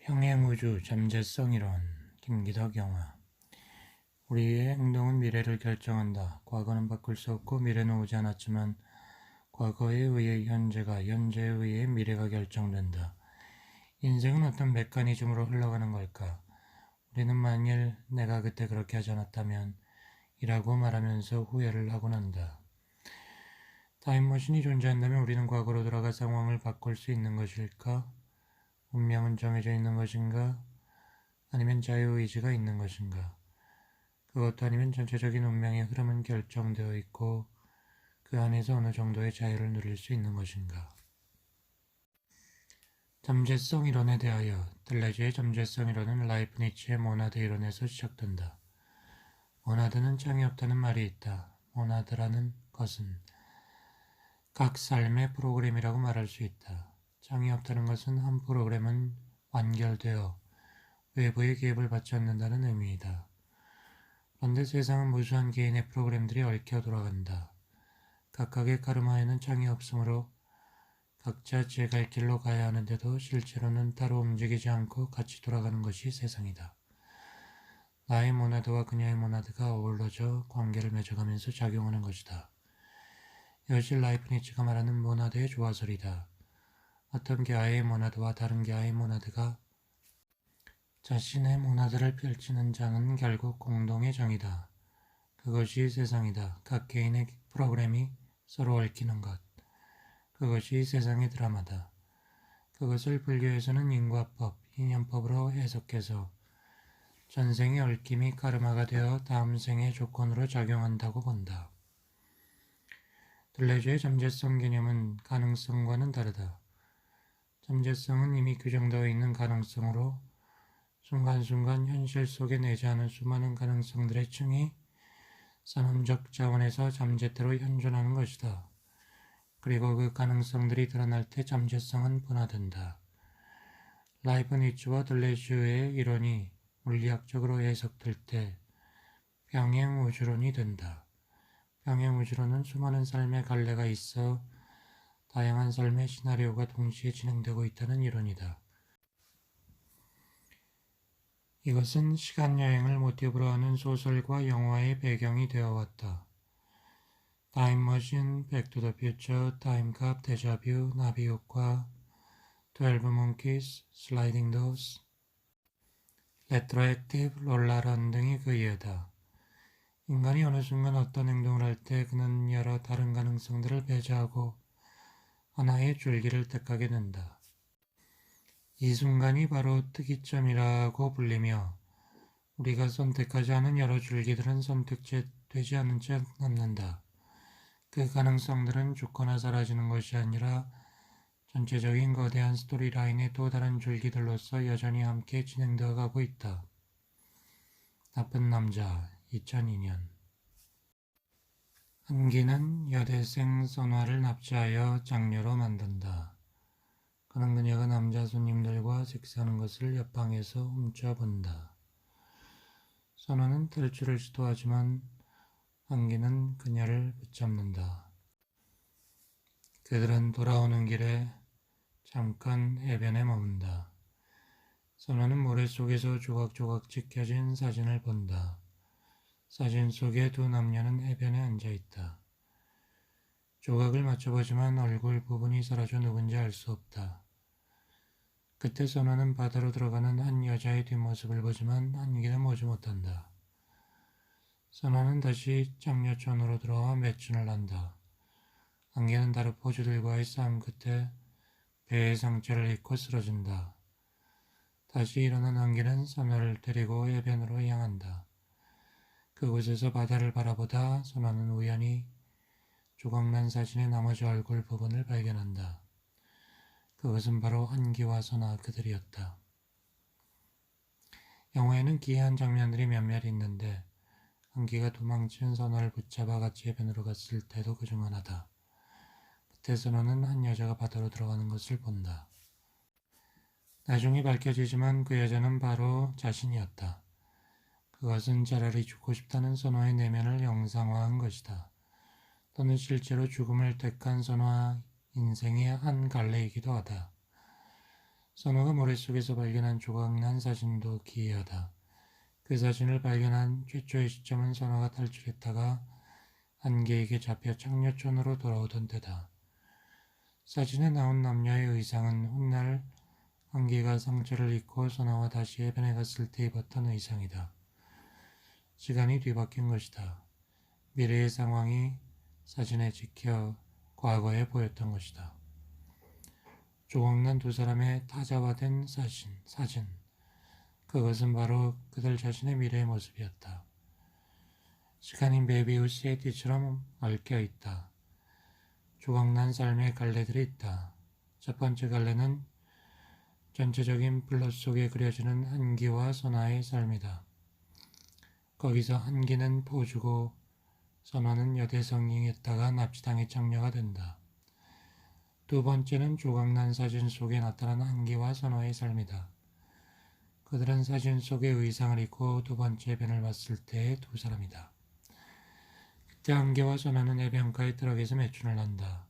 평행우주 잠재성 이론 김기덕 영화. 우리의 행동은 미래를 결정한다. 과거는 바꿀 수 없고 미래는 오지 않았지만 과거에 의해 현재가, 현재에 의해 미래가 결정된다. 인생은 어떤 메커니즘으로 흘러가는 걸까? 우리는 만일 내가 그때 그렇게 하지 않았다면 이라고 말하면서 후회를 하곤 한다. 타임머신이 존재한다면 우리는 과거로 돌아가 상황을 바꿀 수 있는 것일까? 운명은 정해져 있는 것인가? 아니면 자유의지가 있는 것인가? 그것도 아니면 전체적인 운명의 흐름은 결정되어 있고 그 안에서 어느 정도의 자유를 누릴 수 있는 것인가? 잠재성 이론에 대하여 들레즈의 잠재성 이론은 라이프니츠의 모나드 이론에서 시작된다. 모나드는 짱이 없다는 말이 있다. 모나드라는 것은 각 삶의 프로그램이라고 말할 수 있다. 짱이 없다는 것은 한 프로그램은 완결되어 외부의 개입을 받지 않는다는 의미이다. 그런데 세상은 무수한 개인의 프로그램들이 얽혀 돌아간다. 각각의 카르마에는 짱이 없으므로 각자 제 갈 길로 가야 하는데도 실제로는 따로 움직이지 않고 같이 돌아가는 것이 세상이다. 나의 모나드와 그녀의 모나드가 어우러져 관계를 맺어가면서 작용하는 것이다. 이것이 라이프니츠가 말하는 모나드의 조화설이다. 어떤 개화의 모나드와 다른 개화의 모나드가 자신의 모나드를 펼치는 장은 결국 공동의 장이다. 그것이 세상이다. 각 개인의 프로그램이 서로 얽히는 것. 그것이 세상의 드라마다. 그것을 불교에서는 인과법, 인연법으로 해석해서 전생의 얽힘이 카르마가 되어 다음 생의 조건으로 작용한다고 본다. 들레즈의 잠재성 개념은 가능성과는 다르다. 잠재성은 이미 규정되어 있는 가능성으로 순간순간 현실 속에 내재하는 수많은 가능성들의 층이 산업적 차원에서 잠재태로 현존하는 것이다. 그리고 그 가능성들이 드러날 때 잠재성은 분화된다. 라이프니츠와 들레즈의 이론이 물리학적으로 해석될 때 평행우주론이 된다. 평행우주론은 수많은 삶의 갈래가 있어 다양한 삶의 시나리오가 동시에 진행되고 있다는 이론이다. 이것은 시간여행을 모티브로 하는 소설과 영화의 배경이 되어왔다. 타임머신, 백투더퓨처, 타임캅, 데자뷰, 나비효과, 12 monkeys, 슬라이딩 도어스, 레트로액티브, 롤라런 등이 그 예다. 인간이 어느 순간 어떤 행동을 할 때 그는 여러 다른 가능성들을 배제하고 하나의 줄기를 택하게 된다. 이 순간이 바로 특이점이라고 불리며 우리가 선택하지 않은 여러 줄기들은 선택되지 않은 채 남는다. 그 가능성들은 죽거나 사라지는 것이 아니라 전체적인 거대한 스토리라인의 또 다른 줄기들로서 여전히 함께 진행되어 가고 있다. 나쁜 남자 2002년. 한기는 여대생 선화를 납치하여 장녀로 만든다. 그는 그녀가 남자 손님들과 섹스하는 것을 옆방에서 훔쳐본다. 선화는 탈출을 시도하지만 한기는 그녀를 붙잡는다. 그들은 돌아오는 길에 잠깐 해변에 머문다. 선화는 모래 속에서 조각조각 찍혀진 사진을 본다. 사진 속의 두 남녀는 해변에 앉아있다. 조각을 맞춰보지만 얼굴 부분이 사라져 누군지 알 수 없다. 그때 선화는 바다로 들어가는 한 여자의 뒷모습을 보지만 한기는 보지 못한다. 선화는 다시 장녀촌으로 들어와 매춘을 한다. 한기는 다른 포주들과의 싸움 끝에 배에 상처를 입고 쓰러진다. 다시 일어난 한기는 선화를 데리고 해변으로 향한다. 그곳에서 바다를 바라보다 선화는 우연히 조각난 사진의 나머지 얼굴 부분을 발견한다. 그것은 바로 한기와 선화 그들이었다. 영화에는 기이한 장면들이 몇몇 있는데 한기가 도망친 선화를 붙잡아 같이 해변으로 갔을 때도 그중 하나다. 그때 선화는 한 여자가 바다로 들어가는 것을 본다. 나중에 밝혀지지만 그 여자는 바로 자신이었다. 그것은 차라리 죽고 싶다는 선화의 내면을 영상화한 것이다. 또는 실제로 죽음을 택한 선화 인생의 한 갈래이기도 하다. 선호가 모래속에서 발견한 조각난 사진도 기이하다. 그 사진을 발견한 최초의 시점은 선호가 탈출했다가 안개에게 잡혀 창녀촌으로 돌아오던 때다. 사진에 나온 남녀의 의상은 훗날 안개가 상처를 입고 선호와 다시 해변에 갔을 때 입었던 의상이다. 시간이 뒤바뀐 것이다. 미래의 상황이 사진에 찍혀 과거에 보였던 것이다. 조각난 두 사람의 타자화된 사진. 그것은 바로 그들 자신의 미래의 모습이었다. 시간이 메비우스의 띠처럼 얽혀 있다. 조각난 삶의 갈래들이 있다. 첫 번째 갈래는 전체적인 블러 속에 그려지는 한기와 선화의 삶이다. 거기서 한기는 포주고 선화는 여대성이었다가 납치당해 장녀가 된다. 두 번째는 조각난 사진 속에 나타난 한기와 선화의 삶이다. 그들은 사진 속의 의상을 입고 두 번째 변을 봤을 때의 두 사람이다. 그때 한기와 선화는 해변가의 트럭에서 매춘을 한다.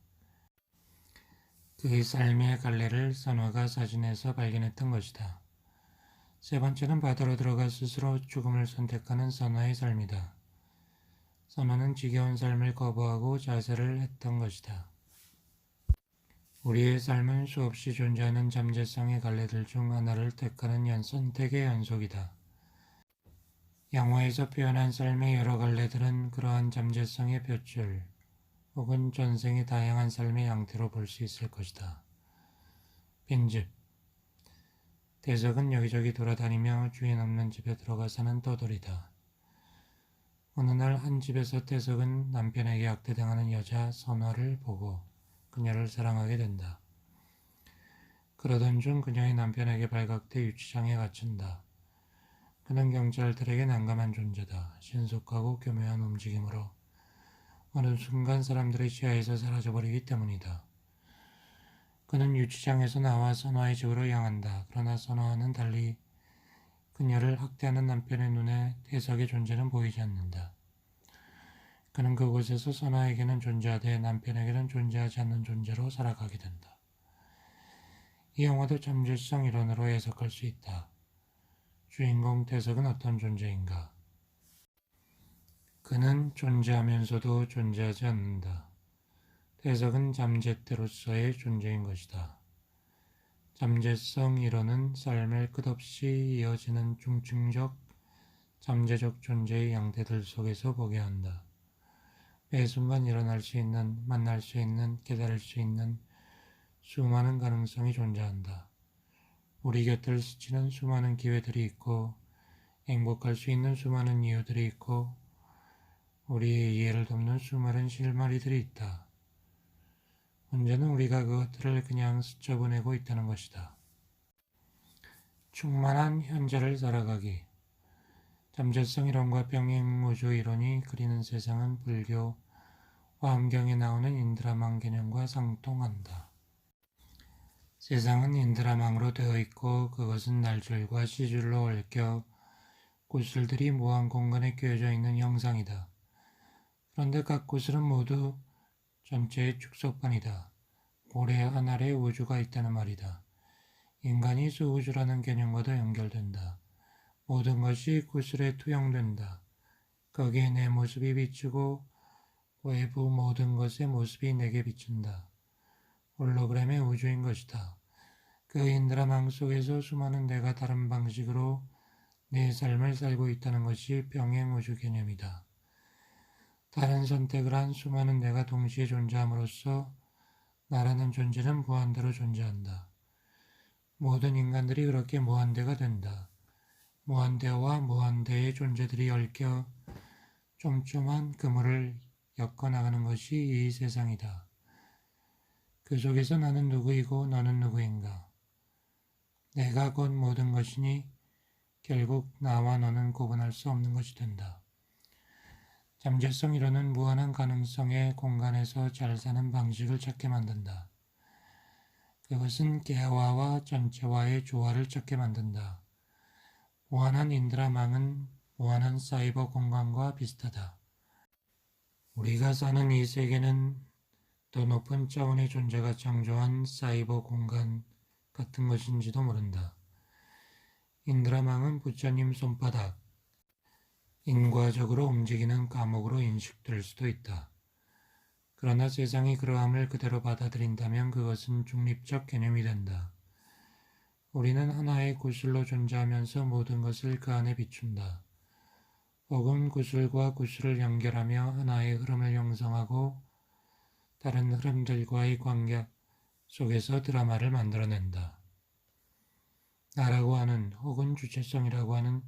그의 삶의 갈래를 선화가 사진에서 발견했던 것이다. 세 번째는 바다로 들어가 스스로 죽음을 선택하는 선화의 삶이다. 선화는 지겨운 삶을 거부하고 자살을 했던 것이다. 우리의 삶은 수없이 존재하는 잠재성의 갈래들 중 하나를 택하는 선택의 연속이다. 영화에서 표현한 삶의 여러 갈래들은 그러한 잠재성의 볏줄 혹은 전생의 다양한 삶의 양태로 볼 수 있을 것이다. 빈집. 대석은 여기저기 돌아다니며 주인 없는 집에 들어가 사는 떠돌이다. 어느 날 한 집에서 대석은 남편에게 학대당하는 여자 선화를 보고 그녀를 사랑하게 된다. 그러던 중 그녀의 남편에게 발각돼 유치장에 갇힌다. 그는 경찰들에게 난감한 존재다. 신속하고 교묘한 움직임으로 어느 순간 사람들의 시야에서 사라져버리기 때문이다. 그는 유치장에서 나와 선화의 집으로 향한다. 그러나 선화와는 달리 그녀를 학대하는 남편의 눈에 대석의 존재는 보이지 않는다. 그는 그곳에서 선화에게는 존재하되 남편에게는 존재하지 않는 존재로 살아가게 된다. 이 영화도 잠재성 이론으로 해석할 수 있다. 주인공 대석은 어떤 존재인가? 그는 존재하면서도 존재하지 않는다. 대석은 잠재태로서의 존재인 것이다. 잠재성 이론은 삶을 끝없이 이어지는 중증적, 잠재적 존재의 양태들 속에서 보게 한다. 매 순간 일어날 수 있는, 만날 수 있는, 깨달을 수 있는 수많은 가능성이 존재한다. 우리 곁을 스치는 수많은 기회들이 있고 행복할 수 있는 수많은 이유들이 있고 우리의 이해를 돕는 수많은 실마리들이 있다. 문제는 우리가 그것들을 그냥 스쳐보내고 있다는 것이다. 충만한 현재를 살아가기. 잠재성 이론과 병행우주 이론이 그리는 세상은 불교 화엄경에 나오는 인드라망 개념과 상통한다. 세상은 인드라망으로 되어 있고 그것은 날줄과 시줄로 얽혀 구슬들이 무한 공간에 꿰어져 있는 형상이다. 그런데 각 구슬은 모두 전체의 축소판이다. 고래 한 알의 우주가 있다는 말이다. 인간이 수우주라는 개념과도 연결된다. 모든 것이 구슬에 투영된다. 거기에 내 모습이 비추고 외부 모든 것의 모습이 내게 비춘다. 홀로그램의 우주인 것이다. 그 인드라망 속에서 수많은 내가 다른 방식으로 내 삶을 살고 있다는 것이 병행우주 개념이다. 다른 선택을 한 수많은 내가 동시에 존재함으로써 나라는 존재는 무한대로 존재한다. 모든 인간들이 그렇게 무한대가 된다. 무한대와 무한대의 존재들이 얽혀 쫌쫌한 그물을 엮어나가는 것이 이 세상이다. 그 속에서 나는 누구이고 너는 누구인가? 내가 곧 모든 것이니 결국 나와 너는 구분할 수 없는 것이 된다. 잠재성 이론은 무한한 가능성의 공간에서 잘 사는 방식을 찾게 만든다. 그것은 개화와 전체와의 조화를 찾게 만든다. 무한한 인드라망은 무한한 사이버 공간과 비슷하다. 우리가 사는 이 세계는 더 높은 차원의 존재가 창조한 사이버 공간, 같은 것인지도 모른다. 인드라망은 부처님 손바닥, 인과적으로 움직이는 감옥으로 인식될 수도 있다. 그러나 세상이 그러함을 그대로 받아들인다면 그것은 중립적 개념이 된다. 우리는 하나의 구슬로 존재하면서 모든 것을 그 안에 비춘다. 혹은 구슬과 구슬을 연결하며 하나의 흐름을 형성하고 다른 흐름들과의 관계 속에서 드라마를 만들어낸다. 나라고 하는 혹은 주체성이라고 하는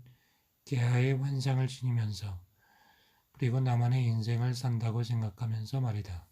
개화의 환상을 지니면서 그리고 나만의 인생을 산다고 생각하면서 말이다.